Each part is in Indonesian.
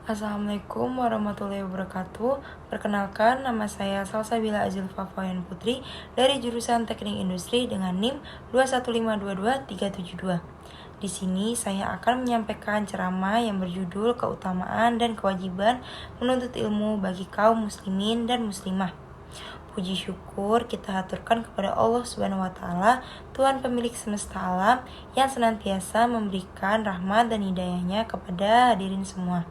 Assalamualaikum warahmatullahi wabarakatuh. Perkenalkan, nama saya Salsabila Azilfa Fayan Putri dari jurusan Teknik Industri dengan NIM 21522-372. Di sini saya akan menyampaikan ceramah yang berjudul Keutamaan dan Kewajiban Menuntut Ilmu bagi kaum muslimin dan muslimah. Puji syukur kita haturkan kepada Allah Subhanahu wa taala, Tuhan pemilik semesta alam yang senantiasa memberikan rahmat dan hidayahnya kepada hadirin semua.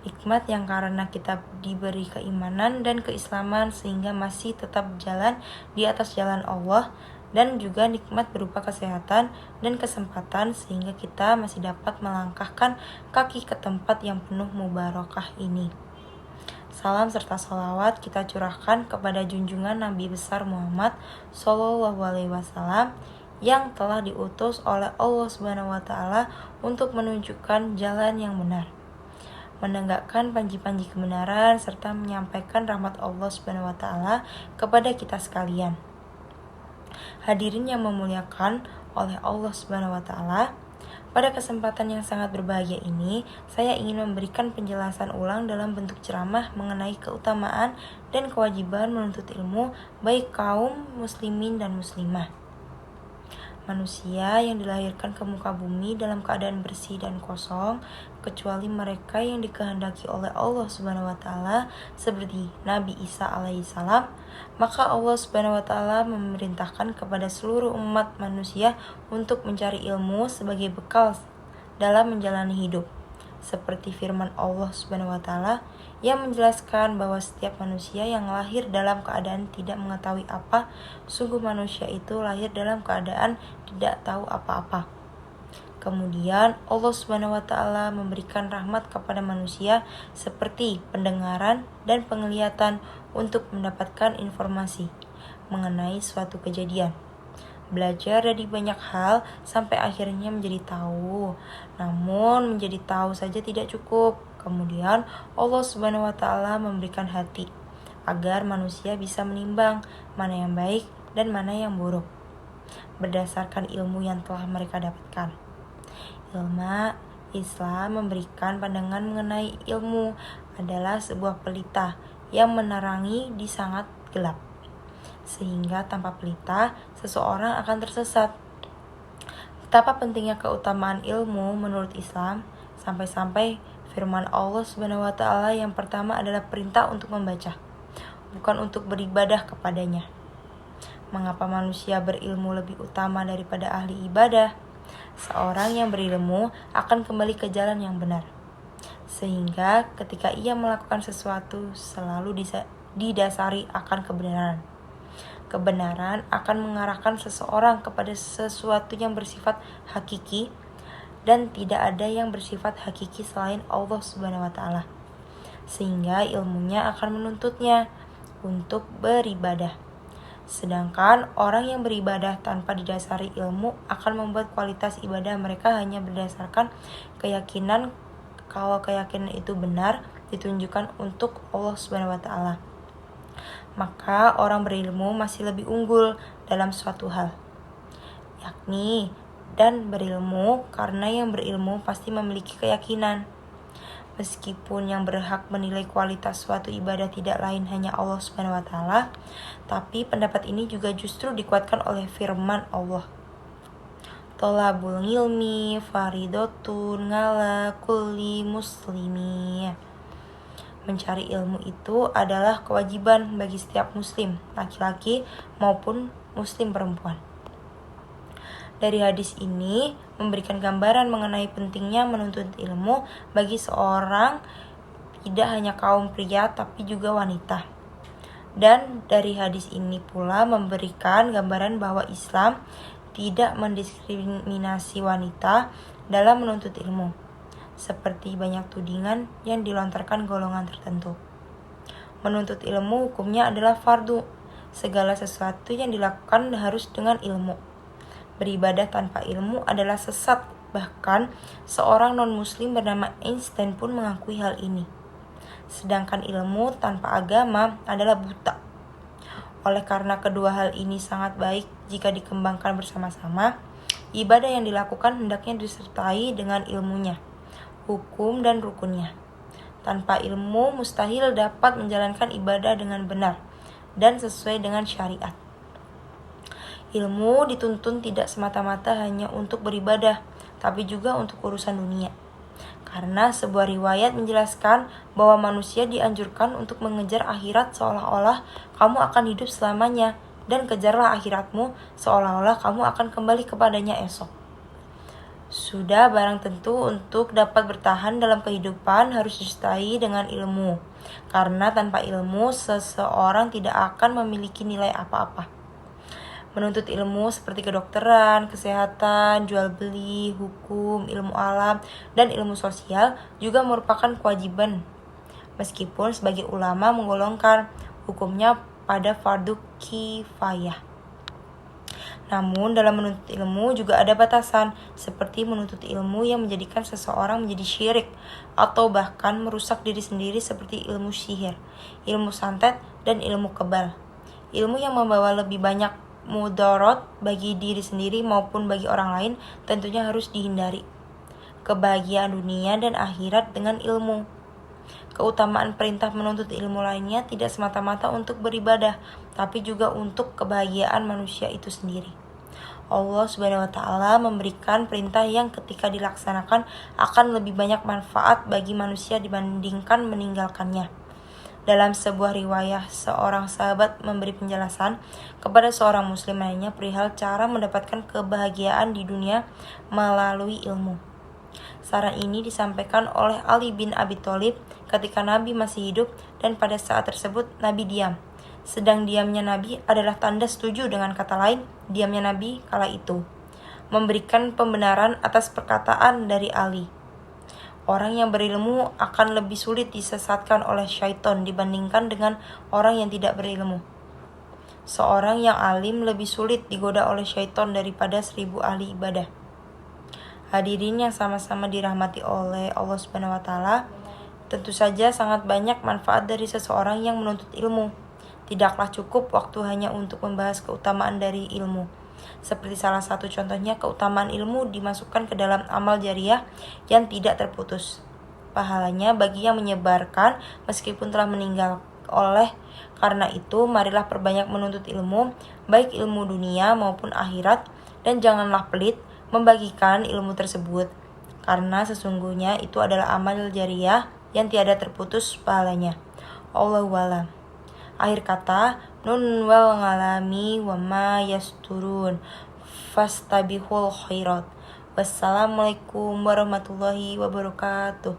Nikmat yang karena kita diberi keimanan dan keislaman sehingga masih tetap jalan di atas jalan Allah, dan juga nikmat berupa kesehatan dan kesempatan sehingga kita masih dapat melangkahkan kaki ke tempat yang penuh mubarakah ini. Salam serta salawat kita curahkan kepada junjungan Nabi besar Muhammad SAW yang telah diutus oleh Allah Subhanahu wa taala untuk menunjukkan jalan yang benar, menegakkan panji-panji kebenaran, serta menyampaikan rahmat Allah Subhanahu wa taala kepada kita sekalian. Hadirin yang memuliakan oleh Allah Subhanahu wa taala, pada kesempatan yang sangat berbahagia ini, saya ingin memberikan penjelasan ulang dalam bentuk ceramah mengenai keutamaan dan kewajiban menuntut ilmu baik kaum muslimin dan muslimah. Manusia yang dilahirkan ke muka bumi dalam keadaan bersih dan kosong, kecuali mereka yang dikehendaki oleh Allah Subhanahu wa taala seperti Nabi Isa alaihissalam, maka Allah Subhanahu wa taala memerintahkan kepada seluruh umat manusia untuk mencari ilmu sebagai bekal dalam menjalani hidup. Seperti firman Allah Subhanahu wa taala yang menjelaskan bahwa setiap manusia yang lahir dalam keadaan tidak mengetahui apa, sungguh manusia itu lahir dalam keadaan tidak tahu apa-apa. Kemudian Allah Subhanahu wa taala memberikan rahmat kepada manusia seperti pendengaran dan penglihatan untuk mendapatkan informasi mengenai suatu kejadian, belajar dari banyak hal sampai akhirnya menjadi tahu. Namun menjadi tahu saja tidak cukup. Kemudian Allah Subhanahu wa taala memberikan hati agar manusia bisa menimbang mana yang baik dan mana yang buruk berdasarkan ilmu yang telah mereka dapatkan. Ilmu Islam memberikan pandangan mengenai ilmu adalah sebuah pelita yang menerangi di sangat gelap, sehingga tanpa pelita seseorang akan tersesat. Betapa pentingnya keutamaan ilmu menurut Islam, sampai-sampai firman Allah Subhanahu wa taala yang pertama adalah perintah untuk membaca, bukan untuk beribadah kepadanya. Mengapa manusia berilmu lebih utama daripada ahli ibadah? Seorang yang berilmu akan kembali ke jalan yang benar, sehingga ketika ia melakukan sesuatu selalu didasari akan kebenaran. Kebenaran akan mengarahkan seseorang kepada sesuatu yang bersifat hakiki, dan tidak ada yang bersifat hakiki selain Allah Subhanahu wa taala. Sehingga ilmunya akan menuntutnya untuk beribadah. Sedangkan orang yang beribadah tanpa didasari ilmu akan membuat kualitas ibadah mereka hanya berdasarkan keyakinan kalau keyakinan itu benar ditunjukkan untuk Allah Subhanahu wa taala. Maka orang berilmu masih lebih unggul dalam suatu hal, yakni dan berilmu karena yang berilmu pasti memiliki keyakinan. Meskipun yang berhak menilai kualitas suatu ibadah tidak lain hanya Allah Subhanahu wa taala, tapi pendapat ini juga justru dikuatkan oleh firman Allah. Tolabul ilmi faridotun ngala kulli muslimi. Mencari ilmu itu adalah kewajiban bagi setiap muslim, laki-laki maupun muslim perempuan. Dari hadis ini memberikan gambaran mengenai pentingnya menuntut ilmu bagi seorang, tidak hanya kaum pria tapi juga wanita. Dan dari hadis ini pula memberikan gambaran bahwa Islam tidak mendiskriminasi wanita dalam menuntut ilmu, seperti banyak tudingan yang dilontarkan golongan tertentu. Menuntut ilmu hukumnya adalah fardu. Segala sesuatu yang dilakukan harus dengan ilmu. Beribadah tanpa ilmu adalah sesat. Bahkan seorang non-muslim bernama Einstein pun mengakui hal ini. Sedangkan ilmu tanpa agama adalah buta. Oleh karena kedua hal ini sangat baik jika dikembangkan bersama-sama, ibadah yang dilakukan hendaknya disertai dengan ilmunya, hukum dan rukunnya. Tanpa ilmu mustahil dapat menjalankan ibadah dengan benar dan sesuai dengan syariat. Ilmu dituntun tidak semata-mata hanya untuk beribadah, tapi juga untuk urusan dunia. Karena sebuah riwayat menjelaskan bahwa manusia dianjurkan untuk mengejar akhirat seolah-olah kamu akan hidup selamanya, dan kejarlah akhiratmu seolah-olah kamu akan kembali kepadanya esok. Sudah barang tentu untuk dapat bertahan dalam kehidupan harus disertai dengan ilmu. Karena tanpa ilmu seseorang tidak akan memiliki nilai apa-apa. Menuntut ilmu seperti kedokteran, kesehatan, jual beli, hukum, ilmu alam, dan ilmu sosial juga merupakan kewajiban. Meskipun sebagai ulama menggolongkan hukumnya pada fardu kifayah. Namun dalam menuntut ilmu juga ada batasan, seperti menuntut ilmu yang menjadikan seseorang menjadi syirik, atau bahkan merusak diri sendiri seperti ilmu sihir, ilmu santet, dan ilmu kebal. Ilmu yang membawa lebih banyak mudarat bagi diri sendiri maupun bagi orang lain tentunya harus dihindari. Kebahagiaan dunia dan akhirat dengan ilmu. Keutamaan perintah menuntut ilmu lainnya tidak semata-mata untuk beribadah, tapi juga untuk kebahagiaan manusia itu sendiri. Allah Subhanahu wa Ta'ala memberikan perintah yang ketika dilaksanakan akan lebih banyak manfaat bagi manusia dibandingkan meninggalkannya. Dalam sebuah riwayat, seorang sahabat memberi penjelasan kepada seorang muslim lainnya perihal cara mendapatkan kebahagiaan di dunia melalui ilmu. Saran ini disampaikan oleh Ali bin Abi Thalib ketika Nabi masih hidup, dan pada saat tersebut Nabi diam. Sedang diamnya Nabi adalah tanda setuju dengan kata lain, diamnya Nabi kala itu, memberikan pembenaran atas perkataan dari Ali. Orang yang berilmu akan lebih sulit disesatkan oleh syaitan dibandingkan dengan orang yang tidak berilmu. Seorang yang alim lebih sulit digoda oleh syaitan daripada 1000 ahli ibadah. Hadirin yang sama-sama dirahmati oleh Allah Subhanahu wa Ta'ala, tentu saja sangat banyak manfaat dari seseorang yang menuntut ilmu. Tidaklah cukup waktu hanya untuk membahas keutamaan dari ilmu. Seperti salah satu contohnya, keutamaan ilmu dimasukkan ke dalam amal jariah yang tidak terputus pahalanya bagi yang menyebarkan meskipun telah meninggal. Oleh karena itu, marilah perbanyak menuntut ilmu, baik ilmu dunia maupun akhirat, dan janganlah pelit membagikan ilmu tersebut, karena sesungguhnya itu adalah amal jariah yang tiada terputus pahalanya. Allahu a'lam. Akhir kata, nun wal ngalami wa ma yasturun fastabihul khairat. Wassalamualaikum warahmatullahi wabarakatuh.